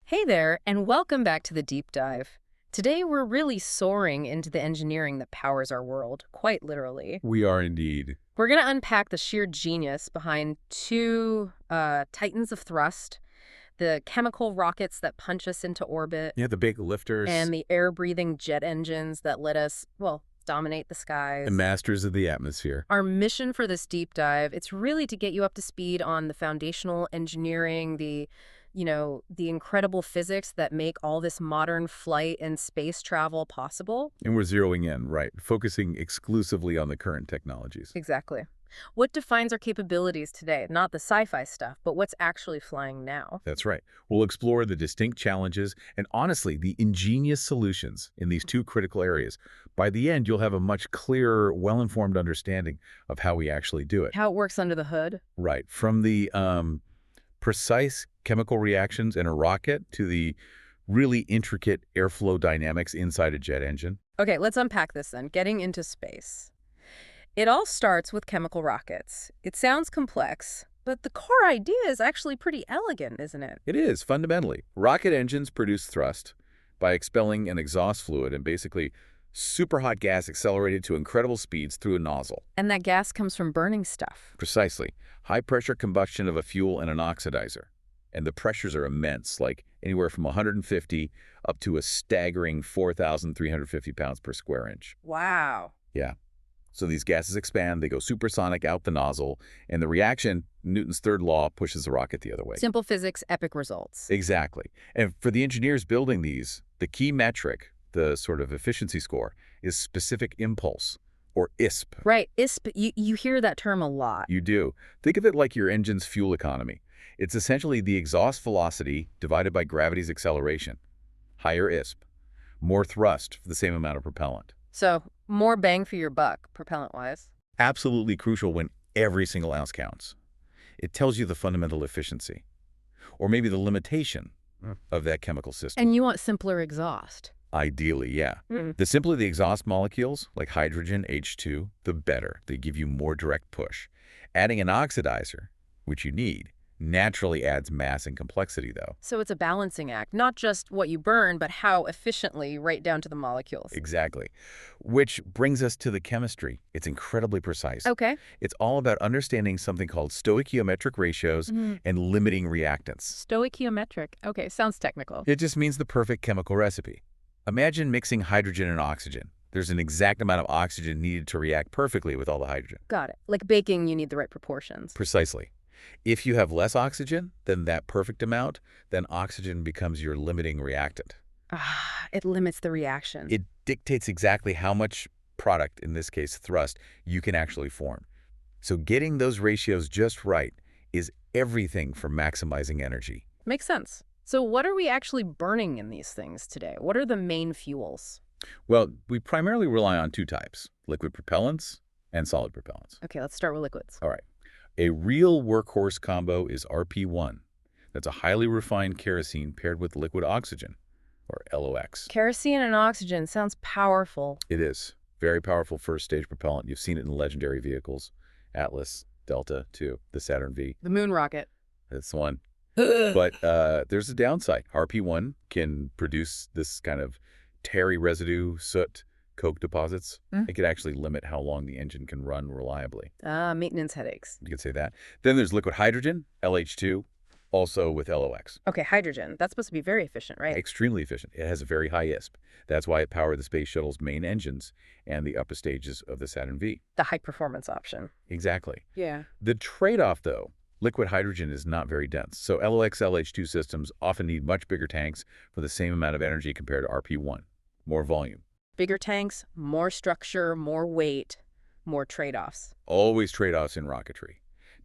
Hey there, and welcome back to the deep dive. Today we're really soaring into the engineering that powers our world, quite literally. We are indeed. We're going to unpack the sheer genius behind two titans of thrust, the chemical rockets that punch us into orbit, Yeah, the big lifters, and the air-breathing jet engines that let us, well, dominate the the skies. masters of the atmosphere. Our mission for this deep dive, it's really to get you up to speed on the foundational engineering, the incredible physics that make all this modern flight and space travel possible. And we're zeroing in, right, focusing exclusively on the current technologies. Exactly. What defines our capabilities today? Not the sci-fi stuff, but what's actually flying now. That's right. We'll explore the distinct challenges and, honestly, the ingenious solutions in these two critical areas. By the end, you'll have a much clearer, well-informed understanding of how we actually do it. How it works under the hood? Right. From the precise chemical reactions in a rocket to the really intricate airflow dynamics inside a jet engine. Okay, let's unpack this then. Getting into space. It all starts with chemical rockets. It sounds complex, but the core idea is actually pretty elegant, isn't it? It is, fundamentally. Rocket engines produce thrust by expelling an exhaust fluid and basically super hot gas accelerated to incredible speeds through a nozzle. And that gas comes from burning stuff. Precisely. High-pressure combustion of a fuel and an oxidizer. And the pressures are immense, like anywhere from 150 up to a staggering 4,350 pounds per square inch. Wow. Yeah. So these gases expand, they go supersonic out the nozzle, and the reaction, Newton's third law, pushes the rocket the other way. Simple physics, epic results. Exactly. And for the engineers building these, the key metric, the sort of efficiency score, is specific impulse, or ISP. Right, ISP, you hear that term a lot. You do. Think of it like your engine's fuel economy. It's essentially the exhaust velocity divided by gravity's acceleration. Higher ISP, more thrust for the same amount of propellant. So, more bang for your buck, propellant-wise. Absolutely crucial when every single ounce counts. It tells you the fundamental efficiency, or maybe the limitation of that chemical system. And you want simpler exhaust. Ideally, yeah. The simpler the exhaust molecules, like hydrogen, H2, the better. They give you more direct push. Adding an oxidizer, which you need, naturally adds mass and complexity, though. So it's a balancing act, not just what you burn, but how efficiently, right down to the molecules. Exactly. Which brings us to the chemistry. It's incredibly precise. Okay. It's all about understanding something called stoichiometric ratios and limiting reactants. Stoichiometric. Okay, sounds technical. It just means the perfect chemical recipe. Imagine mixing hydrogen and oxygen. There's an exact amount of oxygen needed to react perfectly with all the hydrogen. Got it. Like baking, you need the right proportions. Precisely. If you have less oxygen than that perfect amount, then oxygen becomes your limiting reactant. It limits the reaction. It dictates exactly how much product, in this case thrust, you can actually form. So getting those ratios just right is everything for maximizing energy. Makes sense. So what are we actually burning in these things today? What are the main fuels? Well, we primarily rely on two types, liquid propellants and solid propellants. Okay, let's start with liquids. All right. A real workhorse combo is RP1. That's a highly refined kerosene paired with liquid oxygen, or LOX. Kerosene and oxygen sounds powerful. It is. Very powerful first-stage propellant. You've seen it in legendary vehicles. Atlas, Delta II, the Saturn V. The moon rocket. That's the one. But there's a downside. RP1 can produce this kind of tarry residue, soot, coke deposits. It could actually limit how long the engine can run reliably. Maintenance headaches. You could say that. Then there's liquid hydrogen, LH2, also with LOX. Okay, hydrogen. That's supposed to be very efficient, right? Extremely efficient. It has a very high ISP. That's why it powered the space shuttle's main engines and the upper stages of the Saturn V. The high-performance option. Exactly. Yeah. The trade-off, though, liquid hydrogen is not very dense. So LOX LH2 systems often need much bigger tanks for the same amount of energy compared to RP1. More volume. Bigger tanks, more structure, more weight, more trade-offs. Always trade-offs in rocketry.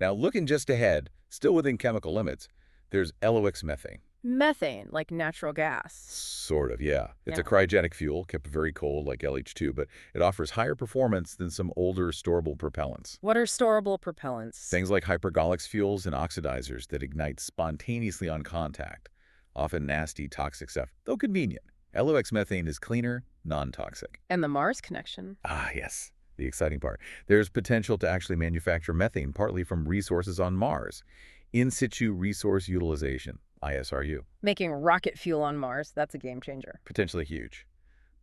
Now, looking just ahead, still within chemical limits, there's LOX methane. Methane, like natural gas. Sort of, yeah. It's a Yeah. cryogenic fuel, kept very cold like LH2, but it offers higher performance than some older storable propellants. What are storable propellants? Things like hypergolic fuels and oxidizers that ignite spontaneously on contact. Often nasty, toxic stuff, though convenient. LOX methane is cleaner, non-toxic. And the Mars connection. Ah, yes, the exciting part. There's potential to actually manufacture methane partly from resources on Mars. In situ resource utilization, ISRU. Making rocket fuel on Mars, that's a game changer. Potentially huge.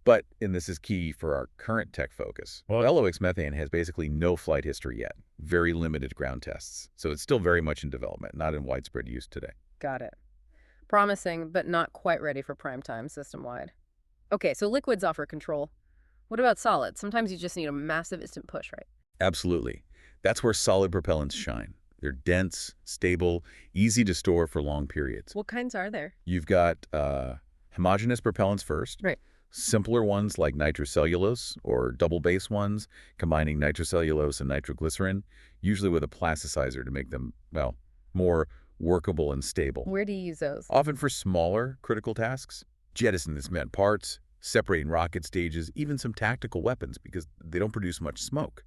But, and this is key for our current tech focus, well, LOX methane has basically no flight history yet. Very limited ground tests. So it's still very much in development, not in widespread use today. Got it. Promising, but not quite ready for prime time system-wide. Okay, so liquids offer control. What about solids? Sometimes you just need a massive instant push, right? Absolutely. That's where solid propellants shine. They're dense, stable, easy to store for long periods. What kinds are there? You've got homogeneous propellants first. Right. Simpler ones like nitrocellulose or double base ones, combining nitrocellulose and nitroglycerin, usually with a plasticizer to make them, well, more workable and stable. Where do you use those? Often for smaller, critical tasks. Jettisoning the cement parts, separating rocket stages, even some tactical weapons because they don't produce much smoke.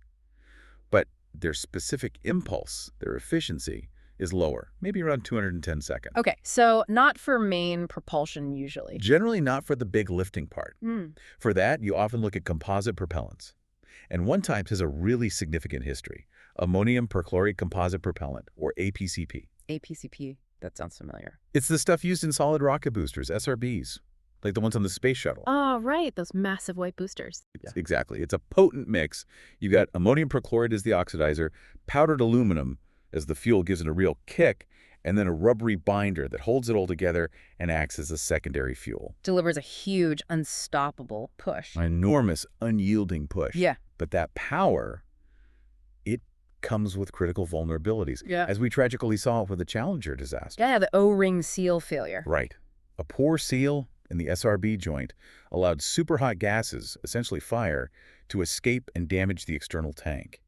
But their specific impulse, their efficiency, is lower, maybe around 210 seconds. Okay, so not for main propulsion usually. Generally not for the big lifting part. Mm. For that, you often look at composite propellants. And one type has a really significant history, ammonium perchlorate composite propellant, or APCP. APCP, that sounds familiar. It's the stuff used in solid rocket boosters, SRBs, like the ones on the space shuttle. Oh, right, those massive white boosters. Exactly. It's a potent mix. You've got ammonium perchlorate as the oxidizer, powdered aluminum as the fuel gives it a real kick, and then a rubbery binder that holds it all together and acts as a secondary fuel. Delivers a huge, unstoppable push. An enormous, unyielding push. Yeah. But that power, it comes with critical vulnerabilities, Yeah. as we tragically saw with the Challenger disaster. Yeah, the O-ring seal failure. Right. A poor seal in the SRB joint allowed super hot gases, essentially fire, to escape and damage the external tank.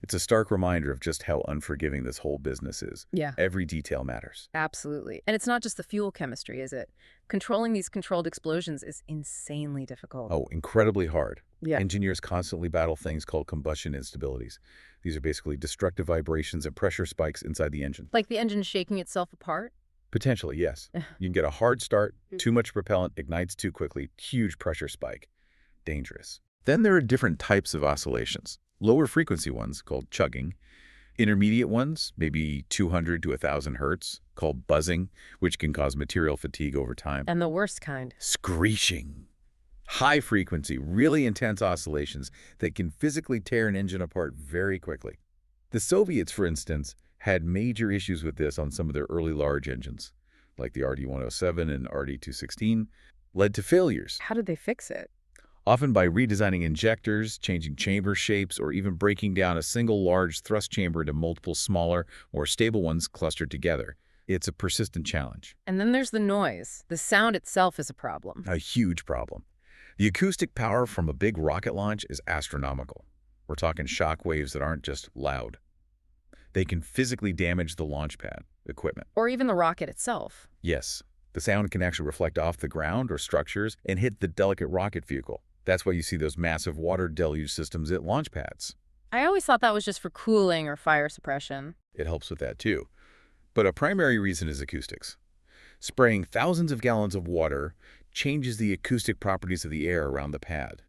It's a stark reminder of just how unforgiving this whole business is. Yeah. Every detail matters. Absolutely. And it's not just the fuel chemistry, is it? Controlling these controlled explosions is insanely difficult. Oh, incredibly hard. Yeah. Engineers constantly battle things called combustion instabilities. These are basically destructive vibrations and pressure spikes inside the engine. Like the engine shaking itself apart? Potentially, yes. You can get a hard start, too much propellant ignites too quickly, huge pressure spike. Dangerous. Then there are different types of oscillations. Lower frequency ones, called chugging. Intermediate ones, maybe 200 to 1,000 hertz, called buzzing, which can cause material fatigue over time. And the worst kind. Screeching. High frequency, really intense oscillations that can physically tear an engine apart very quickly. The Soviets, for instance, had major issues with this on some of their early large engines, like the RD-107 and RD-216, led to failures. How did they fix it? Often by redesigning injectors, changing chamber shapes, or even breaking down a single large thrust chamber into multiple smaller, more stable ones clustered together. It's a persistent challenge. And then there's the noise. The sound itself is a problem. A huge problem. The acoustic power from a big rocket launch is astronomical. We're talking shock waves that aren't just loud. They can physically damage the launch pad equipment. Or even the rocket itself. Yes, the sound can actually reflect off the ground or structures and hit the delicate rocket vehicle. That's why you see those massive water deluge systems at launch pads. I always thought that was just for cooling or fire suppression. It helps with that too. But a primary reason is acoustics. Spraying thousands of gallons of water changes the acoustic properties of the air around the pad.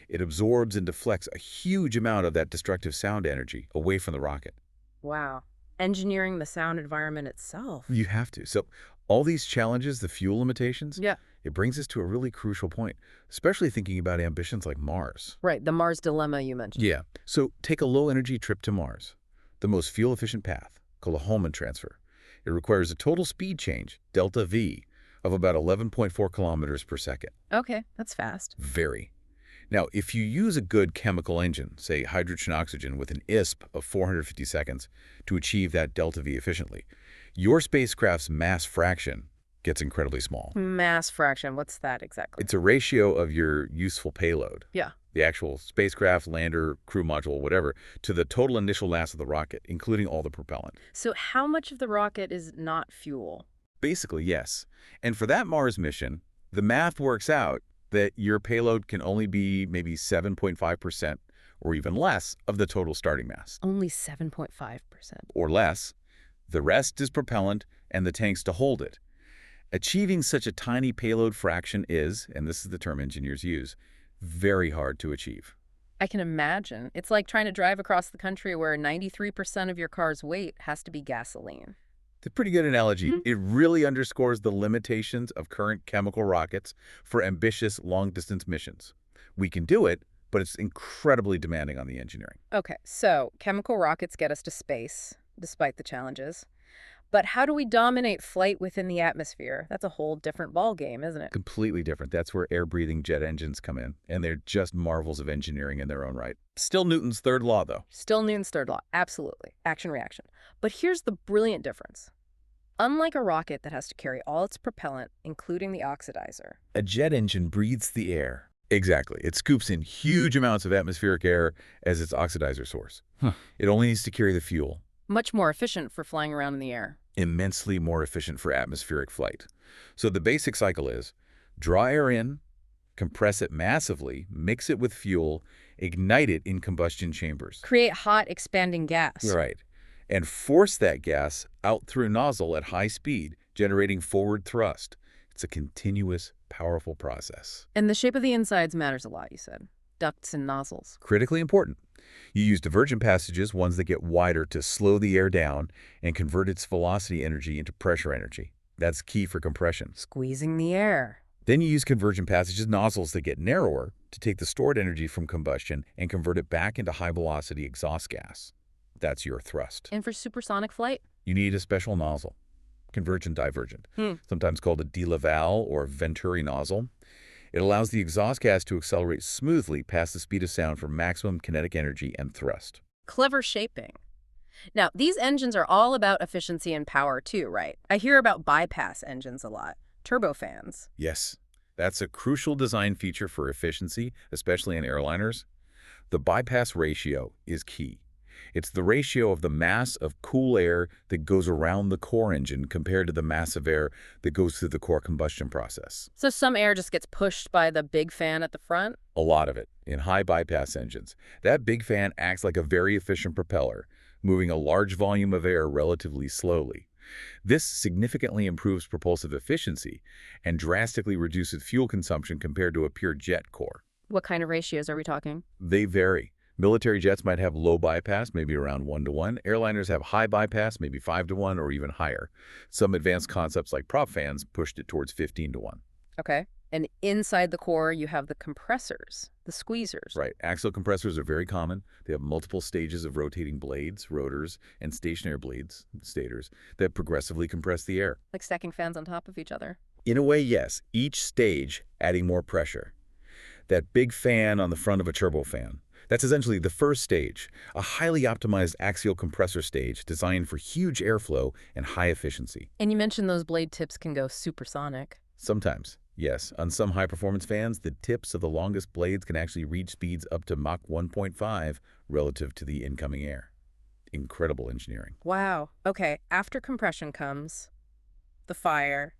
It absorbs and deflects a huge amount of that destructive sound energy away from the rocket. Wow. Engineering the sound environment itself. You have to. So all these challenges, the fuel limitations, Yeah. it brings us to a really crucial point, especially thinking about ambitions like Mars. Right, the Mars dilemma you mentioned. Yeah. So take a low-energy trip to Mars, the most fuel-efficient path, called a Hohmann transfer. It requires a total speed change, delta V, of about 11.4 kilometers per second. Okay, that's fast. Very. Now, if you use a good chemical engine, say hydrogen-oxygen with an ISP of 450 seconds to achieve that delta V efficiently, your spacecraft's mass fraction gets incredibly small. Mass fraction, what's that exactly? It's a ratio of your useful payload, Yeah. the actual spacecraft, lander, crew module, whatever, to the total initial mass of the rocket, including all the propellant. So how much of the rocket is not fuel? Basically, yes. And for that Mars mission, the math works out that your payload can only be maybe 7.5% or even less of the total starting mass. Only 7.5%. Or less. The rest is propellant and the tanks to hold it. Achieving such a tiny payload fraction is, and this is the term engineers use, very hard to achieve. I can imagine. It's like trying to drive across the country where 93% of your car's weight has to be gasoline. It's a pretty good analogy. It really underscores the limitations of current chemical rockets for ambitious long-distance missions. We can do it, but it's incredibly demanding on the engineering. Okay, so chemical rockets get us to space, despite the challenges. But how do we dominate flight within the atmosphere? That's a whole different ballgame, isn't it? Completely different. That's where air-breathing jet engines come in, and they're just marvels of engineering in their own right. Still Newton's third law, though. Still Newton's third law, absolutely. Action reaction. But here's the brilliant difference. Unlike a rocket that has to carry all its propellant, including the oxidizer. A jet engine breathes the air. Exactly. It scoops in huge amounts of atmospheric air as its oxidizer source. It only needs to carry the fuel. Much more efficient for flying around in the air. Immensely more efficient for atmospheric flight. So the basic cycle is draw air in, compress it massively, mix it with fuel, ignite it in combustion chambers. Create hot, expanding gas. Right. And force that gas out through nozzle at high speed, generating forward thrust. It's a continuous, powerful process. And the shape of the insides matters a lot, you said. Ducts and nozzles. Critically important. You use divergent passages, ones that get wider, to slow the air down and convert its velocity energy into pressure energy. That's key for compression. Squeezing the air. Then you use convergent passages, nozzles that get narrower, to take the stored energy from combustion and convert it back into high-velocity exhaust gas. That's your thrust. And for supersonic flight? You need a special nozzle, convergent-divergent, sometimes called a de Laval or Venturi nozzle. It allows the exhaust gas to accelerate smoothly past the speed of sound for maximum kinetic energy and thrust. Clever shaping. Now, these engines are all about efficiency and power too, right? I hear about bypass engines a lot. Turbofans. Yes, that's a crucial design feature for efficiency, especially in airliners. The bypass ratio is key. It's the ratio of the mass of cool air that goes around the core engine compared to the mass of air that goes through the core combustion process. So some air just gets pushed by the big fan at the front? A lot of it, in high bypass engines. That big fan acts like a very efficient propeller, moving a large volume of air relatively slowly. This significantly improves propulsive efficiency and drastically reduces fuel consumption compared to a pure jet core. What kind of ratios are we talking? They vary. Military jets might have low bypass, maybe around 1-to-1. Airliners have high bypass, maybe 5-to-1 or even higher. Some advanced concepts like prop fans pushed it towards 15-to-1. Okay. And inside the core, you have the compressors, the squeezers. Right. Axial compressors are very common. They have multiple stages of rotating blades, rotors, and stationary blades, stators, that progressively compress the air. Like stacking fans on top of each other. In a way, yes. Each stage adding more pressure. That big fan on the front of a turbofan. That's essentially the first stage, a highly optimized axial compressor stage designed for huge airflow and high efficiency. And you mentioned those blade tips can go supersonic. Sometimes, yes. On some high-performance fans, the tips of the longest blades can actually reach speeds up to Mach 1.5 relative to the incoming air. Incredible engineering. Wow. Okay, after compression comes the fire.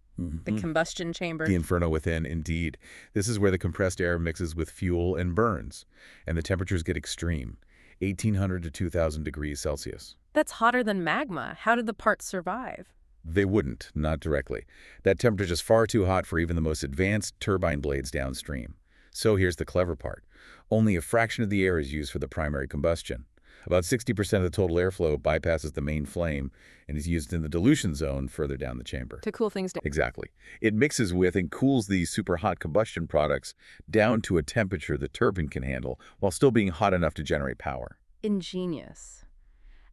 The combustion chamber. The inferno within, indeed. This is where the compressed air mixes with fuel and burns, and the temperatures get extreme, 1,800 to 2,000 degrees Celsius. That's hotter than magma. How did the parts survive? They wouldn't, not directly. That temperature is far too hot for even the most advanced turbine blades downstream. So here's the clever part. Only a fraction of the air is used for the primary combustion. About 60% of the total airflow bypasses the main flame and is used in the dilution zone further down the chamber. To cool things down. Exactly. It mixes with and cools these super hot combustion products down to a temperature the turbine can handle while still being hot enough to generate power. Ingenious.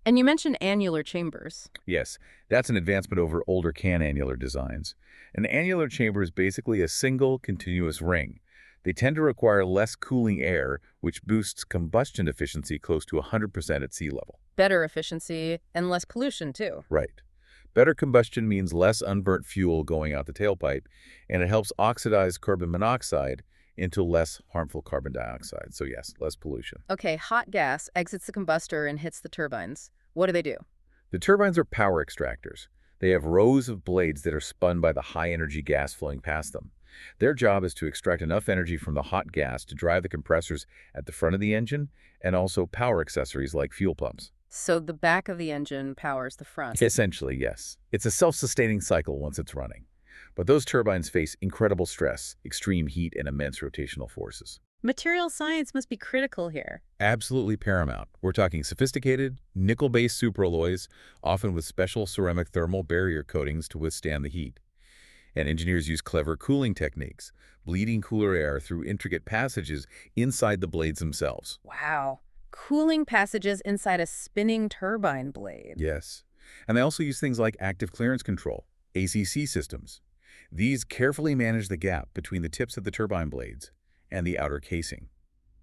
And you mentioned annular chambers. Yes, that's an advancement over older can-annular designs. An annular chamber is basically a single continuous ring. They tend to require less cooling air, which boosts combustion efficiency close to 100% at sea level. Better efficiency and less pollution, too. Right. Better combustion means less unburnt fuel going out the tailpipe, and it helps oxidize carbon monoxide into less harmful carbon dioxide. So yes, less pollution. Okay, hot gas exits the combustor and hits the turbines. What do? The turbines are power extractors. They have rows of blades that are spun by the high-energy gas flowing past them. Their job is to extract enough energy from the hot gas to drive the compressors at the front of the engine and also power accessories like fuel pumps. So the back of the engine powers the front. Essentially, yes. It's a self-sustaining cycle once it's running. But those turbines face incredible stress, extreme heat, and immense rotational forces. Material science must be critical here. Absolutely paramount. We're talking sophisticated, nickel-based superalloys, often with special ceramic thermal barrier coatings to withstand the heat. And engineers use clever cooling techniques, bleeding cooler air through intricate passages inside the blades themselves. Wow. Cooling passages inside a spinning turbine blade. Yes. And they also use things like active clearance control, ACC systems. These carefully manage the gap between the tips of the turbine blades and the outer casing.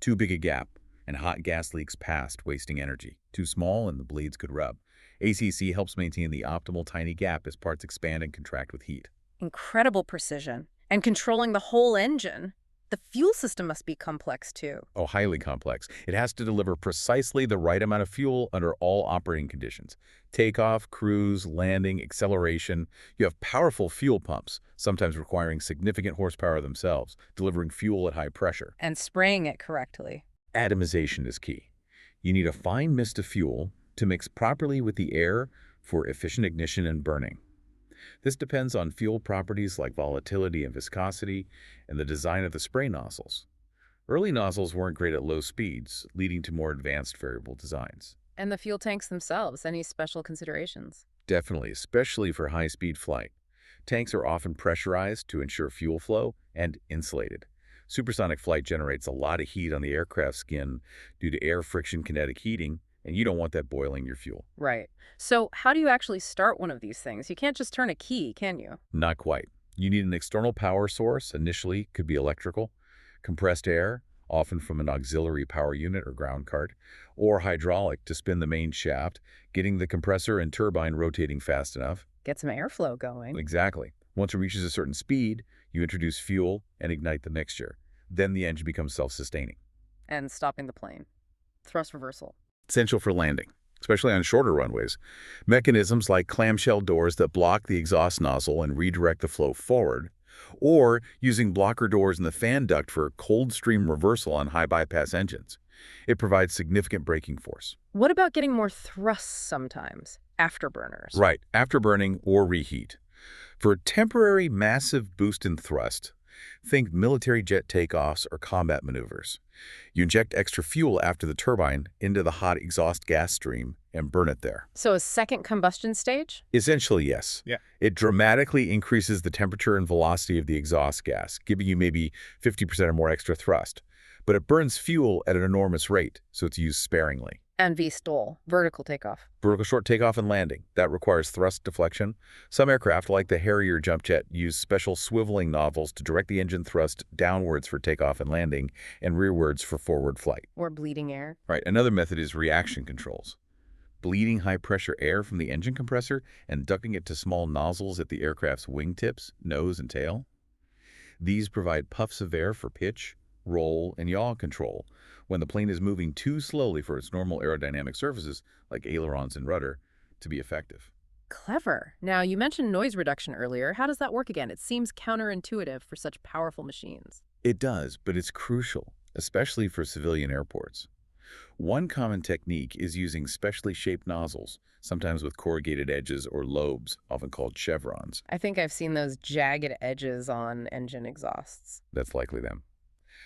Too big a gap, and hot gas leaks past, wasting energy. Too small, and the blades could rub. ACC helps maintain the optimal tiny gap as parts expand and contract with heat. Incredible precision. And controlling the whole engine. The fuel system must be complex, too. Oh, highly complex. It has to deliver precisely the right amount of fuel under all operating conditions. Takeoff, cruise, landing, acceleration. You have powerful fuel pumps, sometimes requiring significant horsepower themselves, delivering fuel at high pressure. And spraying it correctly. Atomization is key. You need a fine mist of fuel to mix properly with the air for efficient ignition and burning. This depends on fuel properties like volatility and viscosity and the design of the spray nozzles. Early nozzles weren't great at low speeds, leading to more advanced variable designs. And the fuel tanks themselves, any special considerations? Definitely, especially for high-speed flight. Tanks are often pressurized to ensure fuel flow and insulated. Supersonic flight generates a lot of heat on the aircraft skin due to air friction kinetic heating, and you don't want that boiling your fuel. Right. So how do you actually start one of these things? You can't just turn a key, can you? Not quite. You need an external power source, initially could be electrical, compressed air, often from an auxiliary power unit or ground cart, or hydraulic to spin the main shaft, getting the compressor and turbine rotating fast enough. Get some airflow going. Exactly. Once it reaches a certain speed, you introduce fuel and ignite the mixture. Then the engine becomes self-sustaining. And stopping the plane. Thrust reversal. Essential for landing, especially on shorter runways. Mechanisms like clamshell doors that block the exhaust nozzle and redirect the flow forward, or using blocker doors in the fan duct for cold stream reversal on high bypass engines. It provides significant braking force. What about getting more thrust sometimes? Afterburners. Right, afterburning or reheat. For a temporary massive boost in thrust, think military jet takeoffs or combat maneuvers. You inject extra fuel after the turbine into the hot exhaust gas stream and burn it there. So a second combustion stage? Essentially, yes. Yeah. It dramatically increases the temperature and velocity of the exhaust gas, giving you maybe 50% or more extra thrust. But it burns fuel at an enormous rate, so it's used sparingly. And VSTOL, vertical takeoff. Vertical short takeoff and landing. That requires thrust deflection. Some aircraft, like the Harrier jump jet, use special swiveling nozzles to direct the engine thrust downwards for takeoff and landing and rearwards for forward flight. Or bleeding air. Right. Another method is reaction controls. Bleeding high-pressure air from the engine compressor and ducting it to small nozzles at the aircraft's wingtips, nose, and tail. These provide puffs of air for pitch, roll, and yaw control when the plane is moving too slowly for its normal aerodynamic surfaces, like ailerons and rudder, to be effective. Clever. Now, you mentioned noise reduction earlier. How does that work again? It seems counterintuitive for such powerful machines. It does, but it's crucial, especially for civilian airports. One common technique is using specially shaped nozzles, sometimes with corrugated edges or lobes, often called chevrons. I think I've seen those jagged edges on engine exhausts. That's likely them.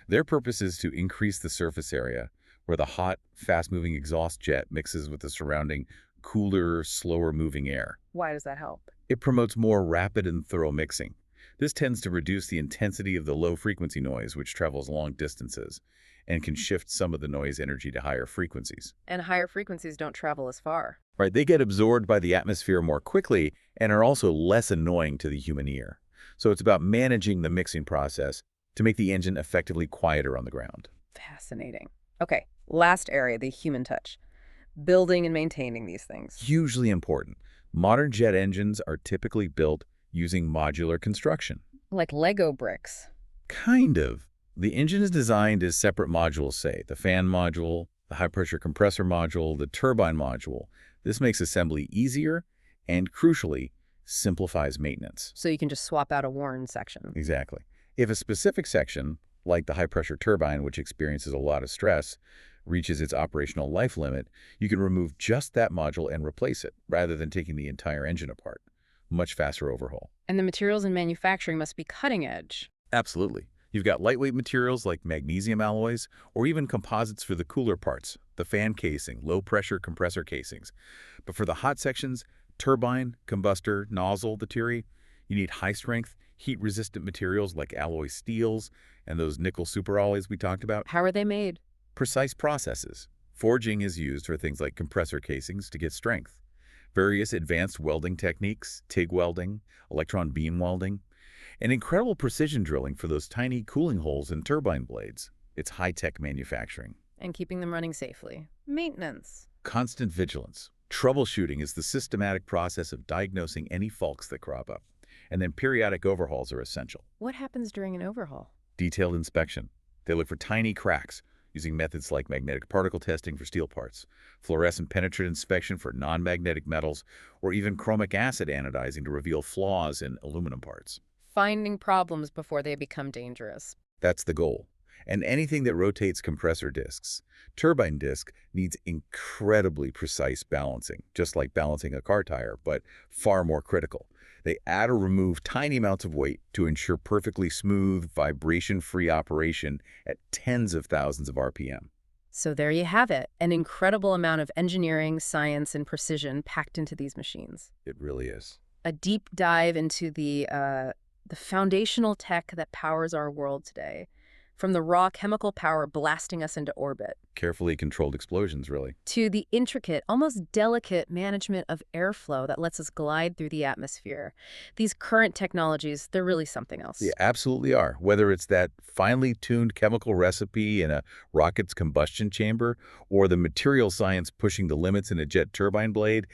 Their purpose is to increase the surface area where the hot, fast-moving exhaust jet mixes with the surrounding, cooler, slower-moving air. Why does that help? It promotes more rapid and thorough mixing. This tends to reduce the intensity of the low-frequency noise, which travels long distances, and can shift some of the noise energy to higher frequencies. And higher frequencies don't travel as far. Right, they get absorbed by the atmosphere more quickly and are also less annoying to the human ear. So it's about managing the mixing process to make the engine effectively quieter on the ground. Fascinating. Okay, last area, the human touch. Building and maintaining these things. Hugely important. Modern jet engines are typically built using modular construction. Like Lego bricks. Kind of. The engine is designed as separate modules, say, the fan module, the high-pressure compressor module, the turbine module. This makes assembly easier and, crucially, simplifies maintenance. So you can just swap out a worn section. Exactly. If a specific section, like the high-pressure turbine, which experiences a lot of stress, reaches its operational life limit, you can remove just that module and replace it, rather than taking the entire engine apart. Much faster overhaul. And the materials in manufacturing must be cutting edge. Absolutely. You've got lightweight materials like magnesium alloys or even composites for the cooler parts, the fan casing, low-pressure compressor casings. But for the hot sections, turbine, combustor, nozzle, the Tiri, you need high-strength, heat-resistant materials like alloy steels and those nickel superalloys we talked about. How are they made? Precise processes. Forging is used for things like compressor casings to get strength. Various advanced welding techniques, TIG welding, electron beam welding, and incredible precision drilling for those tiny cooling holes in turbine blades. It's high-tech manufacturing. And keeping them running safely. Maintenance. Constant vigilance. Troubleshooting is the systematic process of diagnosing any faults that crop up. And then periodic overhauls are essential. What happens during an overhaul? Detailed inspection. They look for tiny cracks, using methods like magnetic particle testing for steel parts, fluorescent penetrant inspection for non-magnetic metals, or even chromic acid anodizing to reveal flaws in aluminum parts. Finding problems before they become dangerous. That's the goal. And anything that rotates compressor discs. Turbine disc needs incredibly precise balancing, just like balancing a car tire, but far more critical. They add or remove tiny amounts of weight to ensure perfectly smooth, vibration-free operation at tens of thousands of RPM. So there you have it, an incredible amount of engineering, science, and precision packed into these machines. It really is. A deep dive into the foundational tech that powers our world today, from the raw chemical power blasting us into orbit, Carefully controlled explosions, really. to the intricate, almost delicate management of airflow that lets us glide through the atmosphere. These current technologies, they're really something else. They absolutely are. Whether it's that finely tuned chemical recipe in a rocket's combustion chamber or the material science pushing the limits in a jet turbine blade,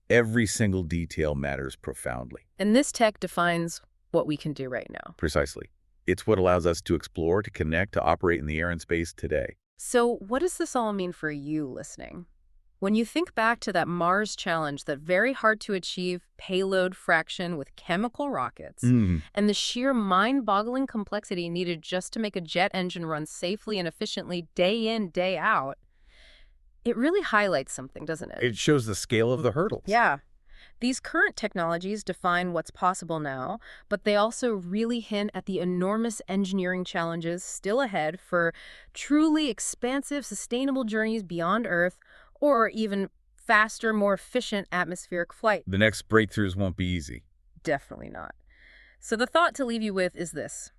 every single detail matters profoundly. And this tech defines what we can do right now. Precisely. It's what allows us to explore, to connect, to operate in the air and space today. So what does this all mean for you listening? When you think back to that Mars challenge, that very hard to achieve payload fraction with chemical rockets, and the sheer mind-boggling complexity needed just to make a jet engine run safely and efficiently day in, day out, it really highlights something, doesn't it? It shows the scale of the hurdles. Yeah. These current technologies define what's possible now, but they also really hint at the enormous engineering challenges still ahead for truly expansive, sustainable journeys beyond Earth, or even faster, more efficient atmospheric flight. The next breakthroughs won't be easy. Definitely not. So the thought to leave you with is this.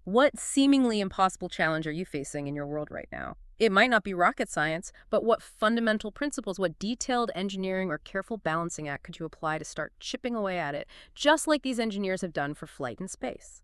What seemingly impossible challenge are you facing in your world right now? It might not be rocket science, but what fundamental principles, what detailed engineering or careful balancing act could you apply to start chipping away at it, just like these engineers have done for flight in space?